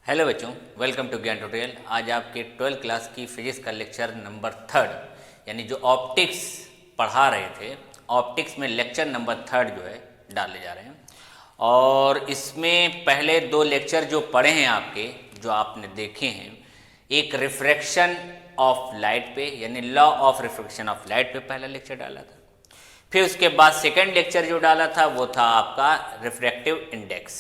Hello बच्चों, welcome to ज्ञान tutorial. आज आपके 12th क्लास की फिजिक्स का लेक्चर नंबर 3 यानी जो ऑप्टिक्स पढ़ा रहे थे, ऑप्टिक्स में लेक्चर नंबर 3 जो है डालने जा रहे हैं। और इसमें पहले 2 लेक्चर जो पढ़े हैं आपके, जो आपने देखे हैं, एक रिफ्रैक्शन ऑफ लाइट पे यानी law of refraction of light पे पहला लेक्चर डाला था। फिर उसके बाद सेकेंड लेक्चर जो डाला था वो था आपका refractive index.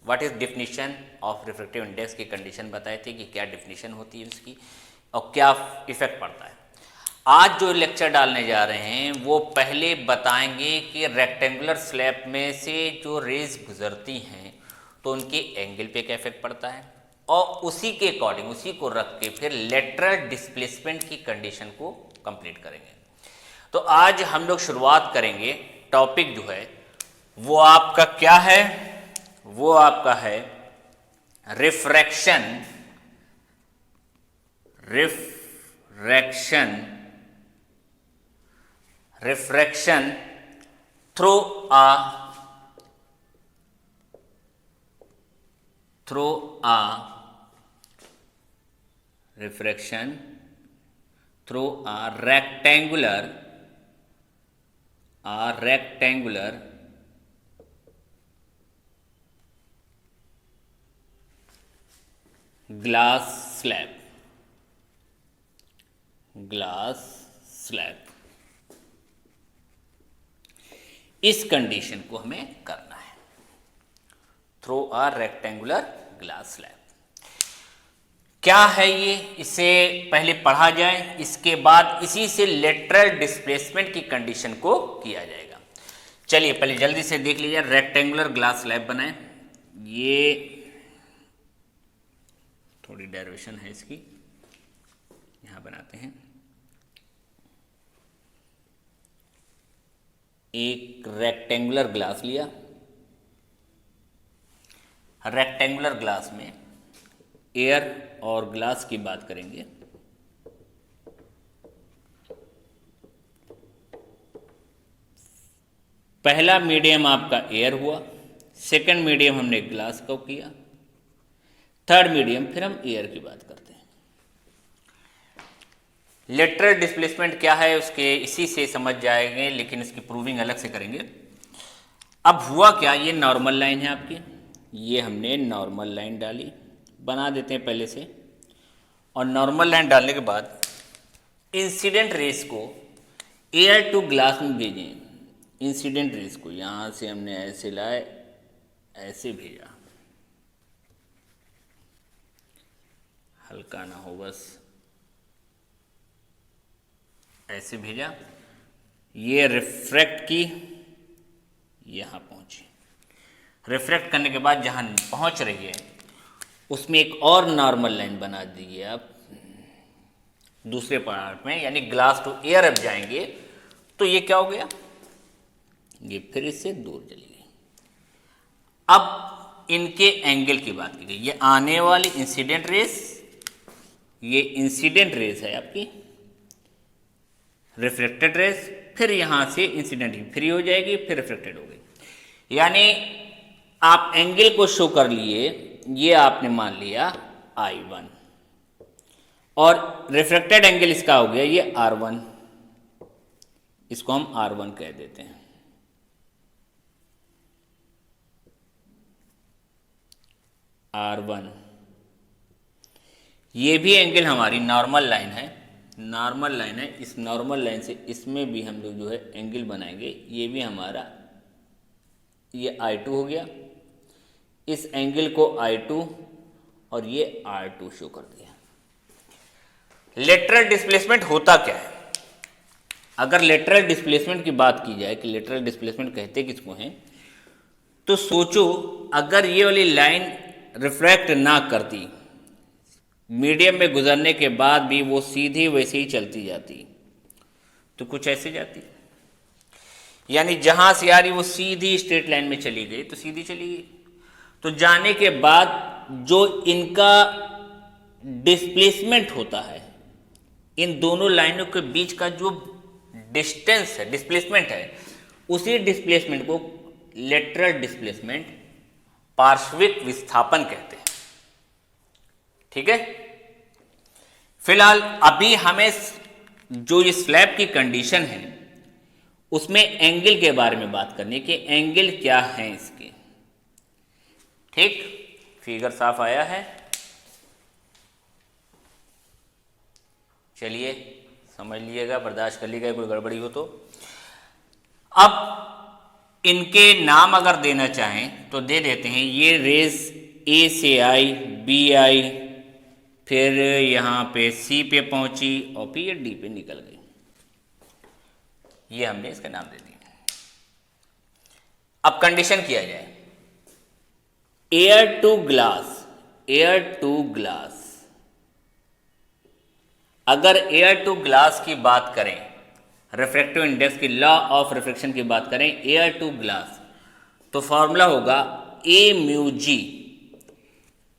What is definition of refractive index की कंडीशन बताए थे कि क्या डिफिनीशन होती है उसकी और क्या इफेक्ट पड़ता है। आज जो लेक्चर डालने जा रहे हैं वो पहले बताएंगे कि रेक्टेंगुलर स्लैब में से जो रेज गुजरती हैं तो उनके एंगल पे क्या इफेक्ट पड़ता है, और उसी के अकॉर्डिंग उसी को रख के फिर लेटरल डिस्प्लेसमेंट की कंडीशन को कंप्लीट करेंगे। तो आज हम लोग शुरुआत करेंगे। टॉपिक जो है वो आपका क्या है, वो आपका है refraction through a rectangular glass slab। इस कंडीशन को हमें करना है through a rectangular glass slab. क्या है ये, इसे पहले पढ़ा जाए, इसके बाद इसी से लेटरल डिस्प्लेसमेंट की कंडीशन को किया जाएगा। चलिए पहले जल्दी से देख लीजिए। रेक्टेंगुलर ग्लास स्लैब बनाए, ये थोड़ी डेरिवेशन है इसकी, यहां बनाते हैं। एक रेक्टेंगुलर ग्लास लिया, रेक्टेंगुलर ग्लास में एयर और ग्लास की बात करेंगे। पहला मीडियम आपका एयर हुआ, सेकंड मीडियम हमने ग्लास को किया, थर्ड मीडियम फिर हम एयर की बात करते हैं। लेटरल डिस्प्लेसमेंट क्या है उसके इसी से समझ जाएंगे, लेकिन इसकी प्रूविंग अलग से करेंगे। अब हुआ क्या, ये नॉर्मल लाइन है आपकी, ये हमने नॉर्मल लाइन डाली, बना देते हैं पहले से। और नॉर्मल लाइन डालने के बाद इंसिडेंट रेस को एयर टू ग्लास में भेजें। इंसिडेंट रेस को यहाँ से हमने ऐसे लाए, ऐसे भेजा, हल्का ना हो बस, ऐसे भेजा। ये रिफ्रैक्ट की, यहाँ पहुँची। रिफ्रैक्ट करने के बाद जहाँ पहुँच रही है उसमें एक और नॉर्मल लाइन बना दीजिए आप दूसरे पार्ट में, यानी ग्लास टू एयर अब जाएंगे तो ये क्या हो गया, ये फिर इससे दूर चली गई। अब इनके एंगल की बात की गई, ये आने वाली इंसिडेंट रेस, ये इंसिडेंट रेस है आपकी, रिफ्लेक्टेड रेस, फिर यहां से इंसिडेंट फ्री हो जाएगी, फिर रिफ्लेक्टेड हो गई। यानी आप एंगल को शो कर लिए, ये आपने मान लिया I1 और रिफ्लेक्टेड एंगल इसका हो गया ये R1, इसको हम R1 कह देते हैं। R1 ये भी एंगल हमारी नॉर्मल लाइन है, नॉर्मल लाइन है। इस नॉर्मल लाइन से इसमें भी हम लोग जो है एंगल बनाएंगे, ये भी हमारा ये I2 हो गया, इस एंगल को I2 और ये R2 शो कर दिया। लेटरल डिस्प्लेसमेंट होता क्या है, अगर लेटरल डिस्प्लेसमेंट की बात की जाए कि लेटरल डिस्प्लेसमेंट कहते किसको हैं, तो सोचो अगर ये वाली लाइन रिफ्रैक्ट ना करती, मीडियम में गुजरने के बाद भी वो सीधी वैसे ही चलती जाती, तो कुछ ऐसे जाती, यानी जहां से आ रही वो सीधी स्ट्रेट लाइन में चली गई तो सीधी चली गई। तो जाने के बाद जो इनका डिस्प्लेसमेंट होता है, इन दोनों लाइनों के बीच का जो डिस्टेंस है, डिस्प्लेसमेंट है, उसी डिस्प्लेसमेंट को लेटरल डिस्प्लेसमेंट, पार्श्विक विस्थापन कहते हैं। ठीक है। फिलहाल अभी हमें जो ये स्लैब की कंडीशन है उसमें एंगल के बारे में बात करनी है कि एंगल क्या है इसके। ठीक, फिगर साफ आया है? चलिए समझ लीजिएगा, बर्दाश्त कर लीजिएगा कोई गड़बड़ी हो तो। अब इनके नाम अगर देना चाहें तो दे देते हैं। ये रेस ए से आई, बी आई, फिर यहाँ पे सी पे पहुंची और फिर ये डी पे निकल गई। ये हमने इसका नाम दे दिया। अब कंडीशन किया जाए, air to glass, air to glass. अगर एयर टू ग्लास की बात करें, रिफ्रैक्टिव इंडेक्स की लॉ ऑफ रिफ्रैक्शन की बात करें एयर टू ग्लास, तो फॉर्मूला होगा a mu g.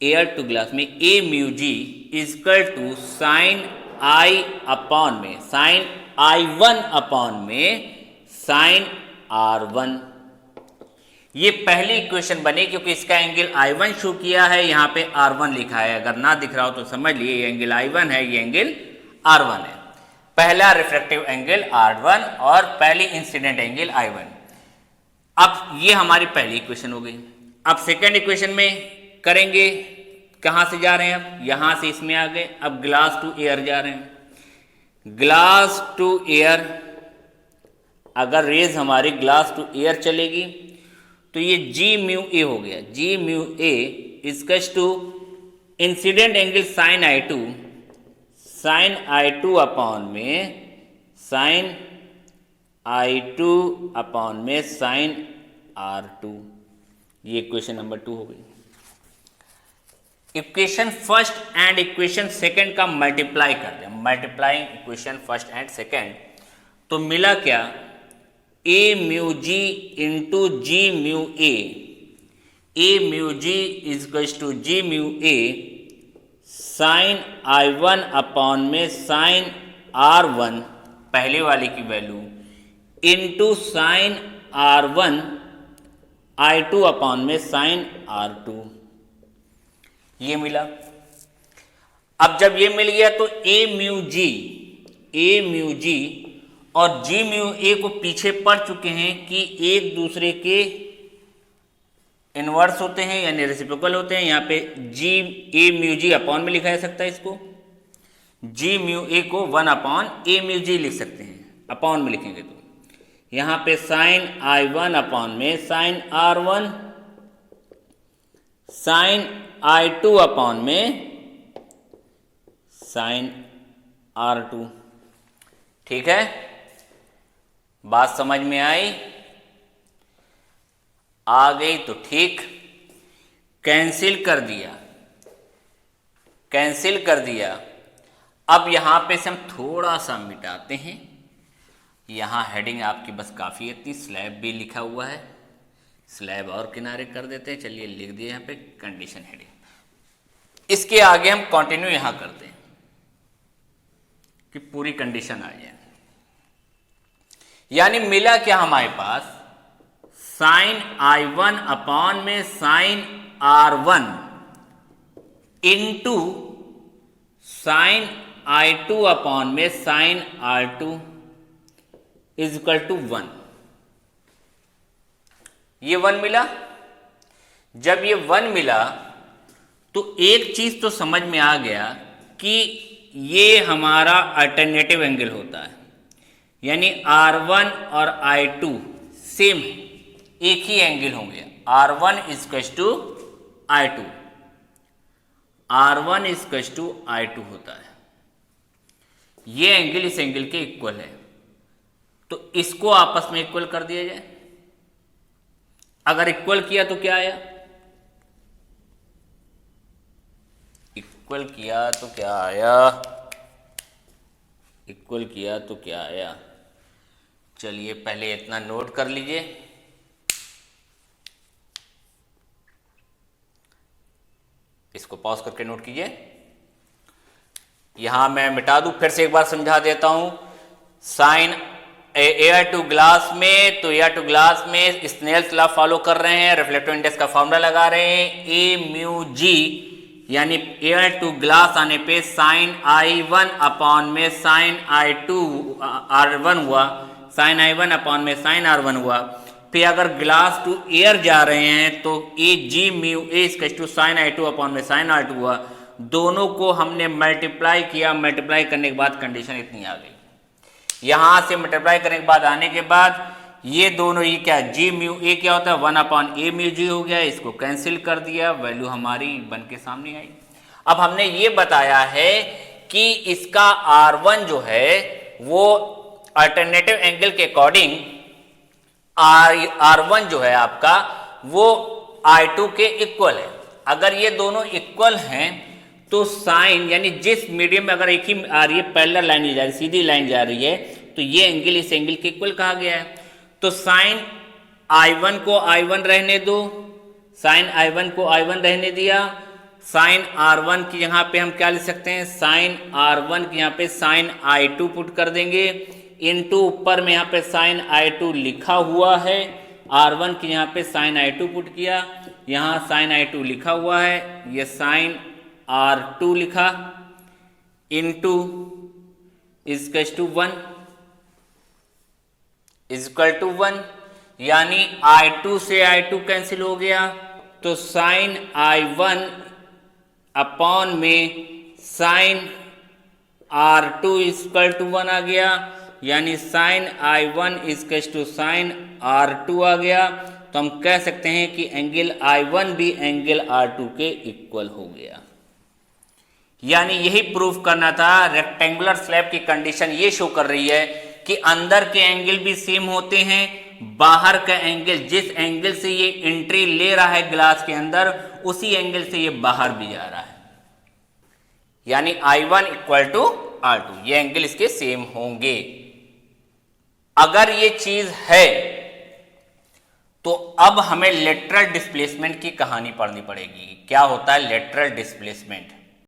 Air to glass में a mu g is equal to sine i upon में साइन I1 अपॉन में साइन R1। ये पहली इक्वेशन बनी क्योंकि इसका एंगल I1 शो किया है, यहाँ पे R1 लिखा है। अगर ना दिख रहा हो तो समझ लिए ये एंगल I1 है, ये एंगल R1 है। पहला रिफ्रैक्टिव एंगल R1 और पहली इंसिडेंट एंगल I1। अब ये हमारी पहली इक्वेशन हो गई। अब सेकेंड इक्वेशन में करेंगे, कहां से जा रहे हैं? अब यहां से इसमें आ गए, अब ग्लास टू एयर जा रहे हैं। ग्लास टू एयर, अगर रेज हमारी ग्लास टू एयर चलेगी तो ये जी म्यू ए हो गया। G mu a is equal to incident angle sine I2, sine I2 upon में साइन I2 अपॉन में साइन R2। ये इक्वेशन नंबर 2 हो गई। Equation first and equation second का मल्टीप्लाई कर दें, multiplying equation first and second, तो मिला क्या? A mu g into g mu A. A mu g equals to g mu a sine I1 upon में sine R1, पहले वाले की value, into sine R1 I2 upon में sine R2। ये मिला। अब जब ये मिल गया तो ए म्यू जी और जी म्यू ए को पीछे पढ़ चुके हैं कि एक दूसरे के इनवर्स होते हैं यानी रेसिप्रोकल होते हैं। यहाँ पे जी ए म्यू जी अपॉन में लिखा जा सकता है, इसको जी म्यू ए को 1 अपॉन ए म्यू जी लिख सकते हैं, अपॉन में लिखेंगे तो यहाँ पे साइन I1 अपॉन में sine R1, sine I2 upon में साइन R2। ठीक है, बात समझ में आई? आ गई तो ठीक। कैंसिल कर दिया, कैंसिल कर दिया। अब यहां पे से हम थोड़ा सा मिटाते हैं। यहां हेडिंग आपकी बस काफी है, इतनी स्लैब भी लिखा हुआ है, स्लैब और किनारे कर देते हैं। चलिए लिख दिए यहाँ पे कंडीशन हेडिंग। इसके आगे हम कंटिन्यू यहां करते हैं कि पूरी कंडीशन आ जाए। यानी मिला क्या हमारे पास? साइन I1 अपॉन में sine R1 into sine I2 upon में sine R2 is equal to 1। ये 1 मिला। जब ये 1 मिला तो एक चीज तो समझ में आ गया कि ये हमारा अल्टरनेटिव एंगल होता है, यानी R1 और I2 सेम है, एक ही एंगल होंगे। R1 is to I2, R1 is to I2 होता है। ये एंगल इस एंगल के इक्वल है, तो इसको आपस में इक्वल कर दिया जाए। अगर इक्वल किया तो क्या आया? इक्वल किया तो क्या आया? इक्वल किया तो क्या आया? चलिए पहले इतना नोट कर लीजिए। इसको पॉज करके नोट कीजिए। यहां मैं मिटा दूं, फिर से एक बार समझा देता हूं। साइन एयर टू ग्लास में, तो एयर टू ग्लास में स्नेल्स लॉ फॉलो कर रहे हैं, रिफ्लेक्टिव इंडेक्स का फॉर्मूला लगा रहे हैं। ए म्यू जी यानी एयर टू ग्लास आने पे साइन I1 अपॉन में साइन I2 R1 हुआ, साइन I1 अपॉन में साइन R1 हुआ। फिर अगर ग्लास टू एयर जा रहे हैं तो a g mu a equal to sine I2 upon में साइन R2 हुआ। दोनों को हमने मल्टीप्लाई किया, मल्टीप्लाई करने के बाद कंडीशन इतनी आ गई। यहां से मल्टीप्लाई करने के बाद आने के बाद ये दोनों ये क्या जी म्यू ए क्या होता है 1 अपॉन ए म्यू जी हो गया, इसको कैंसिल कर दिया, वैल्यू हमारी बन के सामने आई। अब हमने ये बताया है कि इसका R1 जो है वो अल्टरनेटिव एंगल के अकॉर्डिंग R1 जो है आपका वो I2 के इक्वल है। अगर ये दोनों इक्वल हैं तो साइन यानी जिस मीडियम में अगर एक ही आ रही है पैरेलल लाइन जा रही है, सीधी लाइन जा रही है, तो ये एंगल इस एंगल के इक्वल कहा गया है। तो साइन I1 को I1 रहने दो, साइन I1 को I1 रहने दिया, साइन R1 की यहाँ पे हम क्या लिख सकते हैं, साइन R1 की यहाँ पे साइन I2 पुट कर देंगे, इनटू ऊपर में यहाँ पे साइन I2 लिखा हुआ है, R1 की यहाँ पे साइन I2 पुट किया, यहाँ साइन I2 लिखा हुआ है, ये साइन R2 लिखा, into equal to 1 equal to 1, यानी I2 से I2 कैंसिल हो गया, तो साइन I1 अपॉन में साइन R2 इक्वल टू 1 आ गया, यानी sine I1 equal to sine R2 आ गया। तो हम कह सकते हैं कि एंगल I1 भी एंगल R2 के इक्वल हो गया। यानी यही प्रूफ करना था। रेक्टेंगुलर स्लैब की कंडीशन ये शो कर रही है कि अंदर के एंगल भी सेम होते हैं, बाहर का एंगल जिस एंगल से ये एंट्री ले रहा है ग्लास के अंदर उसी एंगल से ये बाहर भी जा रहा है, यानी I1 इक्वल टू R2, ये एंगल इसके सेम होंगे। अगर ये चीज है तो अब हमें लेटरल डिस्प्लेसमेंट की कहानी पढ़नी पड़ेगी। क्या होता है लेटरल डिस्प्लेसमेंट?